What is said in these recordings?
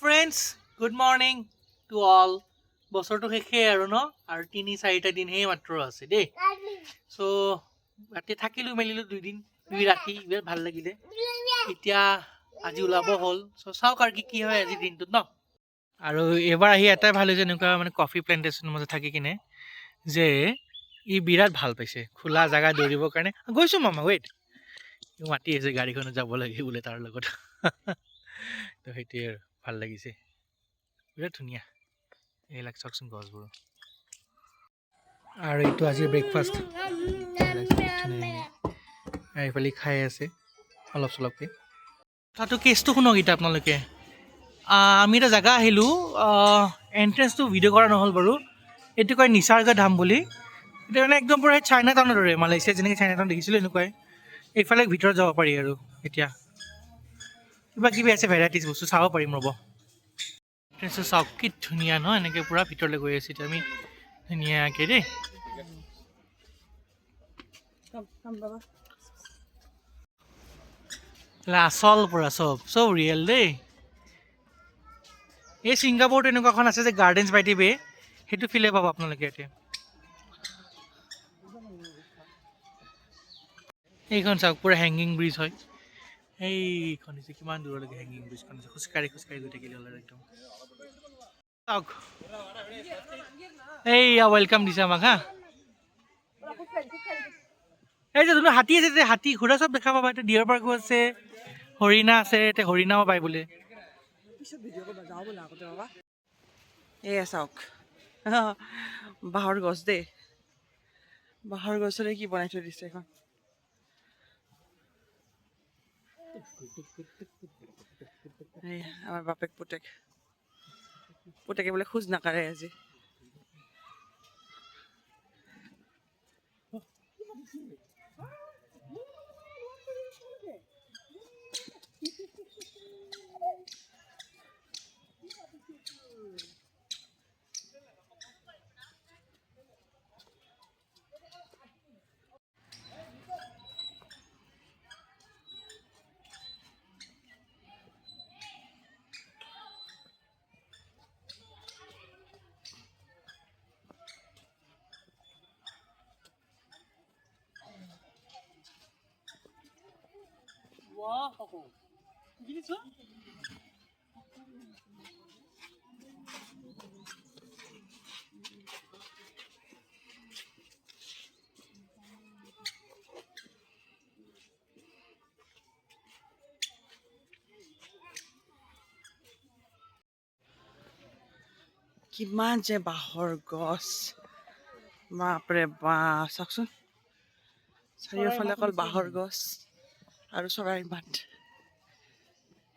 friends good morning to all বছৰটো শেষেই আৰু ন আৰু ৩-৪টা দিনহে মাত্ৰ আছে দেই চ' ৰাতি থাকিলোঁ মেলিলোঁ 2 ৰাতি বিৰাট ভাল লাগিলে এতিয়া আজি ওলাব হ'ল চ' চাওক আৰু কি হয় আজিৰ দিনটোত ন আৰু এইবাৰ আহি এটাই ভাল হৈছে এনেকুৱা মানে কফি প্লেণ্টেশ্যনৰ মাজত থাকি কিনে যে ই বিৰাট ভাল পাইছে খোলা জেগা দৌৰিবৰ কাৰণে গৈছোঁ মামা ৱেইট মাতি আছে গাড়ীখনত যাব লাগে বোলে তাৰ লগত তো সেইটোৱে আৰু ভাল লাগিছে বিৰাট ধুনীয়া এইবিলাক চাওকচোন গছবোৰ আৰু এইটো আজিৰ ব্ৰেকফাষ্ট এইফালে খাই আছে অলপ চলপকৈ তাতো কেছটো শুনক এতিয়া আপোনালোকে আমি এটা জেগা আহিলোঁ এণ্ট্ৰেঞ্চটো ভিডিঅ' কৰা নহ'ল বাৰু এইটো কয় নিচাৰ্গা ধাম বুলি এতিয়া মানে একদম পূৰা চাইনা টাউনৰ দৰে মালয়েছিয়া যেনেকৈ চাইনা টাউন দেখিছিলোঁ এনেকুৱাই এইফালে ভিতৰত যাব পাৰি আৰু এতিয়া কিবা কিবি আছে ভেৰাইটিজ বস্তু চাব পাৰিম ৰ'ব এণ্ট্ৰেঞ্চটো চাওক কি ধুনীয়া ন এনেকৈ পূৰা ভিতৰলৈ গৈ আছোঁ এতিয়া আমি ধুনীয়াকৈ দেই আচল পূৰা চব ৰিয়েল দেই এই ছিংগাপুৰত এনেকুৱা এখন আছে যে গাৰ্ডেনছ বাই দি বে সেইটো ফিলে পাব আপোনালোকে এতিয়া এইখন চাওক পূৰা হেংগিং ব্ৰিজ হয় এইখন হৈছে কিমান দূৰলৈকে হেংগিং ব্ৰিজখন আছে খোজকাঢ়ি গৈ থাকিলে হ'ল একদম চাওক এইয়া ৱেলকাম দিছে আমাক হা এই যে যোনটো হাতী আছে যে হাতী ঘোঁৰা চব দেখা পাবা এতিয়া ডিয়াৰ পাৰ্কো আছে হৰিণা আছে এতিয়া হৰিণাও পায় বোলে এয়া চাওক বাঁহৰ গছ দেই বাঁহৰ গছৰে কি বনাই থৈ দিছে এখন আমাৰ বাপেক পুতেকে বোলে খোজ নাকাঢ়ে আজি কিমান যে বাঁহৰ গছ বাপৰে বাপ চাওকচোন চাৰিওফালে অকল বাঁহৰ গছ আৰু চৰাইৰ মাত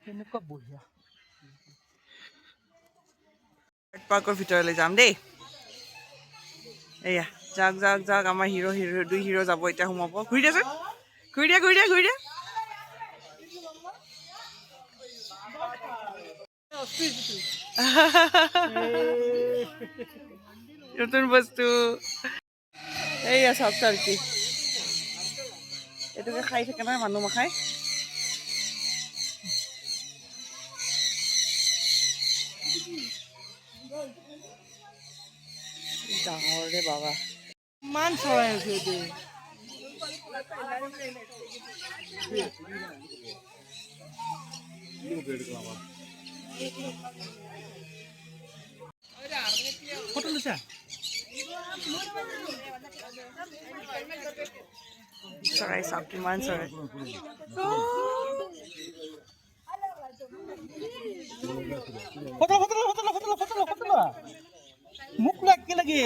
কেনেকুৱা বঢ়িয়া পাৰ্কৰ ভিতৰলৈ যাম দেই এয়া যাওক আমাৰ দুই হিৰ' যাব এতিয়া সোমাব ঘূৰি দিয়াচোন ঘূৰি দিয়া নতুন বস্তু এইয়া চাওক টাৰ্কি এইটোকে খাই থাকে নহয় মানুহ মাখাই ডাঙৰ ৰে বাবা ইমান চৰাই আছে এইটো ফটো লৈছা চৰাই চাওক কিমান চৰাই ফটো মোক লাগে লাগে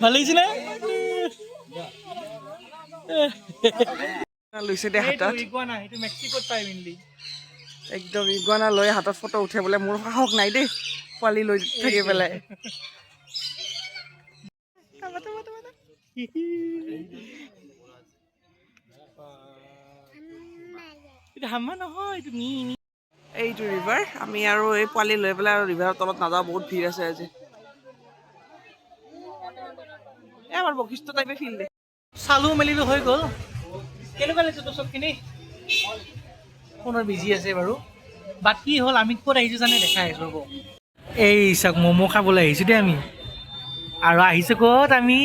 ভাল লাগিছে নে লৈছে দে হাতত একদম ইগুৱানা লৈ হাতত ফটো উঠে বোলে মোৰ সাহস নাই দেই পোৱালি লৈ থাকি পেলাই এইটো ৰিভাৰ আমি আৰু এই পোৱালি লৈ পেলাই আৰু ৰিভাৰৰ তলত নাযাওঁ বহুত ভিৰ আছে আজি আমাৰ বশিষ্ঠ টাইপে ফিল দে চালো মেলিলো হৈ গ'ল কেনেকুৱা লাগিছে তোৰ চবখিনি ফোনৰ বিজি আছে বাৰু বাকী হ'ল আমি ক'ত আহিছোঁ জানে দেখাই আহিছোঁ ৰ'ব এই চাওক ম'ম' খাবলৈ আহিছোঁ দেই আমি আৰু আহিছোঁ ক'ত আমি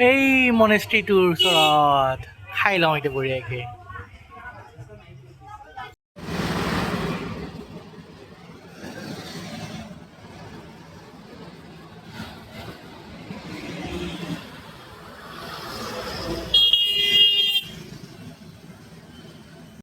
এই মনেষ্ট্ৰিটোৰ ওচৰত খাই লওঁ এতিয়া বঢ়িয়াকৈ